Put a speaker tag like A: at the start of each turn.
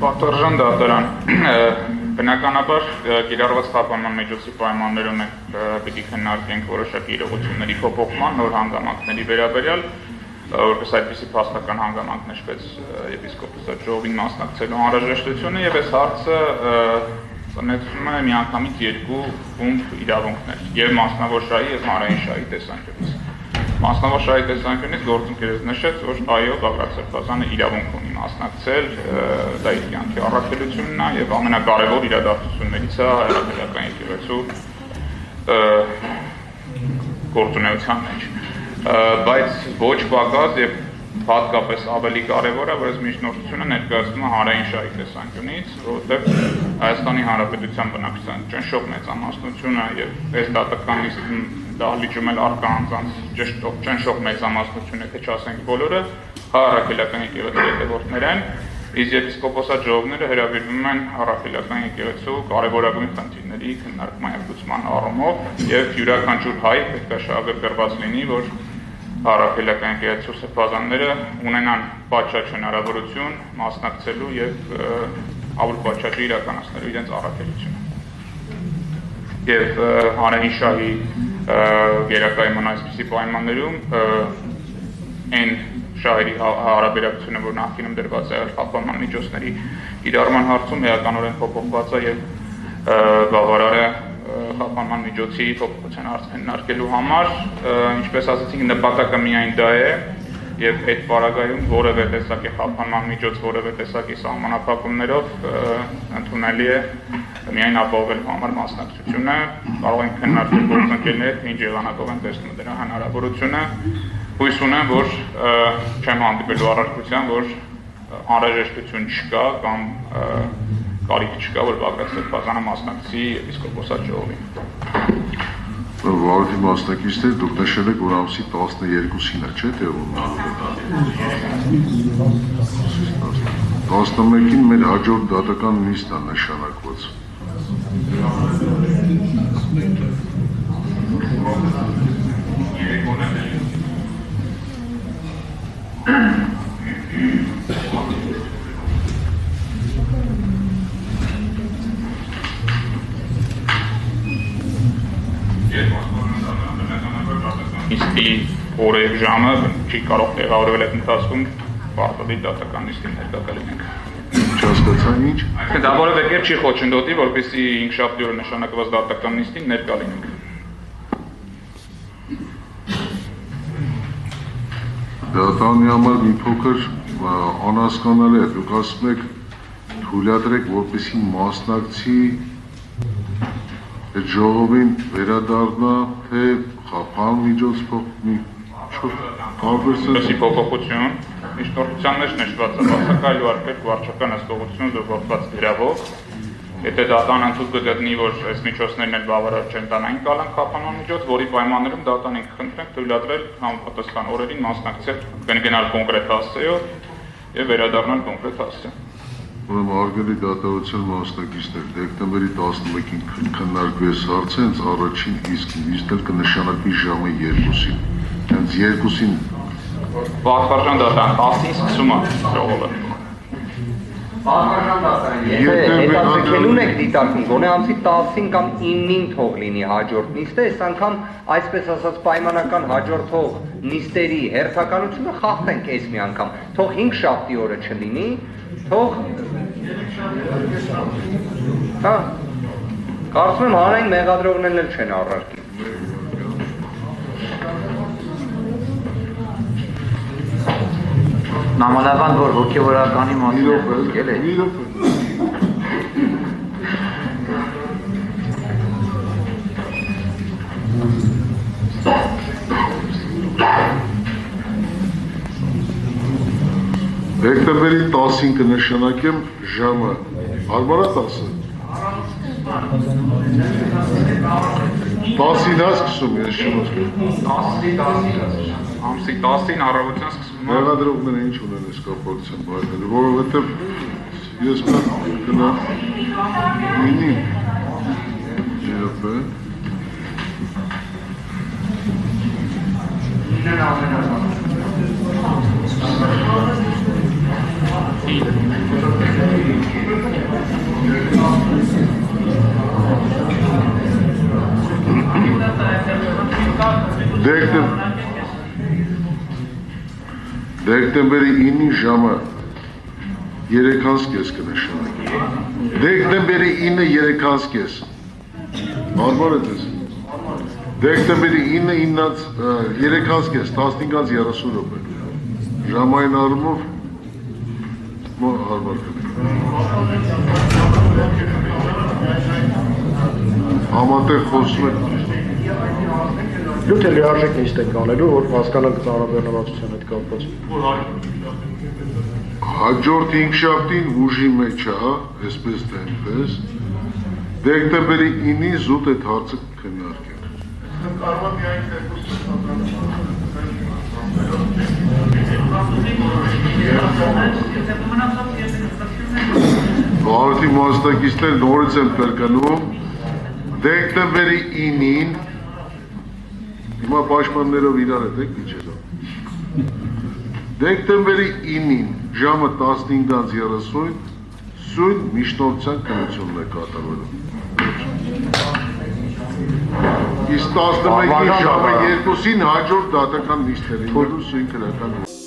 A: Պատվարժան դատարան բնականաբար կիրառված խափանման միջոցի պայմաններում պիտի քննարկենք որոշակի իրողությունների փոփոխման նոր հանգամանքների վերաբերյալ, որպես այդպիսի փաստական հանգամանք նշվեց եպիսկոպոսի ժողովին մասնակցելու անհրաժեշտությունը եւ այս հարցը ներդրում է միանգամից երկու խումբ իրավունքներ եւ մասնավոր շահի եւ հանրային շահի տեսանկյունից։ Մասնավոր շահի տեսանկյունից գործընկերս նշեց, որ այո, Բաղրատ Սրբազանը իրավունք ունի մասնակցել, դա իր կյանքի առաքելությունն է եւ ամենակարևոր իրադարձություններից է հայրապետական եկեղեցու գործունեության մեջ։ Բայց ոչ պակաս եւ հատկապես ավելի կարևոր է, որ այս միջնորդությունը ներկայացնում է հանրային շահի տեսանկյունից, որովհետեւ Հայաստանի Հանրապետության բնակչության ճնշող մեծամասնությունը եւ այս դատականին դահլիճում էլ առկա անձանց ճնշող մեծամասնությունը, թե չասենք բոլորը, առաքելական եկեղեցու հետևորդներ են, իսկ եպիսկոպոսաժողովները հրավիրվում են առաքելական եկեղեցու կարևորագույն խնդիրների քննարկման եւ լուծման առումով եւ յուրաքանչյուր հայ պետք է շահագրգռված լինի, որ առաքելական եկեղեցու սրբազանները ունենան պատշաճ հնարավորություն մասնակցելու եւ ավելի պատշաճ իրականացնելու իրենց առաքելությունը։ Եվ հանրային շահի գերակայման այսպիսի պայմաններում այն շահերի հարաբերակցությունը, որ նախկինում դրված է խափանման միջոցների կիրառման հարցում էականորեն փոփոխված է եւ բավարար է խափանման միջոցի փոփոխության հարց քննարկելու համար, ինչպես ասացինք, նպատակը միայն դա է եւ այդ պարագայում որևէ տեսակի խափանման միջոց, որևէ տեսակի սահմանափակումներով ընդունելի է միայն ապահովել համար մասնակցությունը, կարող են քննարկել գործընկերներ, ինչ եղանակով են տեսնում դրա հնարավորությունը, հույս ունեմ, որ չեմ հանդիպելու առարկության, որ անհրաժեշտություն չկա կամ կարիք չկա, որ Բաղրատ Սրբազանը մասնակցի եպիսկոպոսաժողովին։
B: Վարորդի մասնակիցներ, դուք նշել եք, որ ամսի 12-ին է, չէ՞ տեղում։ 11-ին մեր հաջորդ դատական նիստն է նշանակված։
A: Նիստի օրը եւ ժամը չի կարող տեղավորվել այդ ընթացքում պարտադիր դատական նիստին ներկա կլինենք։
B: Չհասկացա ինչ։
A: Դա որևէ կերպ չի խոչընդոտի, որպեսզի 5 շաբթի օրը նշանակված դատական նիստին ներկա լինենք։
B: Դատանի համար մի փոքր անհասկանալի է, դուք ասում եք թույլատրեք, որպեսզի մասնակցի այդ ժողովին վերադառնա, թե խափան միջոց
A: փոփոխություն, միջնորդության մեջ նշված է բացակայելու արկել վարչական հսկողություն զուգորդված գրավով, եթե դատան ընդհանուր կգտնի, որ այս միջոցներն էլ բավարար չեն տանային կալան խափանման միջոց, որի պայմաններում դատանին կխնդրենք թույլատրել համապատասխան օրերին մասնակցել, կգնալ կոնկրետ հասցեով եւ վերադառնալ կոնկրետ հասցե։
B: Ուրեմն արգելի դատավարության մասնակիցներ, դեկտեմբերի 11-ին քննարկվի այս հարցը, հենց առաջին իսկին, իսկ էլ կնշանակվի ժամը 2-ին։ Հենց 2-ին
A: Պատվարժան դատարան 10-ին սկսում է ժողովը։
C: Պատվարժան դատարան, եթե հետաձգելուն եք դիտարկում, գոնե ամսի 10-ին կամ 9-ին թող լինի հաջորդ նիստը, այս անգամ այսպես ասած պայմանական հաջորդող նիստերի հերթականությունը խախտենք այս մի անգամ, թող 5 շաբթի օրը չլինի, թող հա, կարծում եմ հանրային մեղադրողներն էլ չեն առարկի։
D: Նամանավանդ, որ հոգևորականի մասին է խոսքել է։
B: Դեկտեմբերի 10-ին կնշանակեմ ժամը, հարմար է 10-ը։ 10-ին է սկսում, ես չեմ ասում։
A: Ամսի 10-ին առավոտյան սկսում է։
B: Մեղադրողները ինչ ունեն այս կապակցությամբ հայտնելու, որովհետև ես գնամ մինի
A: ԵՊ
B: Դեկտեմբերի 9-ի ժամը 3:30 կնշանակի։ Դեկտեմբերի 9-ը 3:30։ Հարմար է դες։ Դեկտեմբերի 9-ը 3:30, 15:30 րոպե։ Ժամային առումով հարմար կլինի։ Համատեղ խոսում եք։
E: Դուք էլ լիարժեք նիստ եք անելու, որ հասկանանք ծառաբեռնվածության հետ կապված։
B: Հաջորդ 5 շաբթին ուժի մեջ է, այսպես թե այնպես, դեկտեմբերի 9-ի զուտ այդ հարցը քննարկենք։ Բարոյի մասնակիցներ նորից եմ կրկնում, դեկտեմբերի 9-ին, հիմա պաշտպաններով իրար հետ եք իջելով, դեկտեմբերի 9-ին ժամը 15:30 սույն միջնորդության քննությունն է կատարվելու։ Իսկ 11-ի ժամը 2-ին հաջորդ դատական նիստերին սույն քննական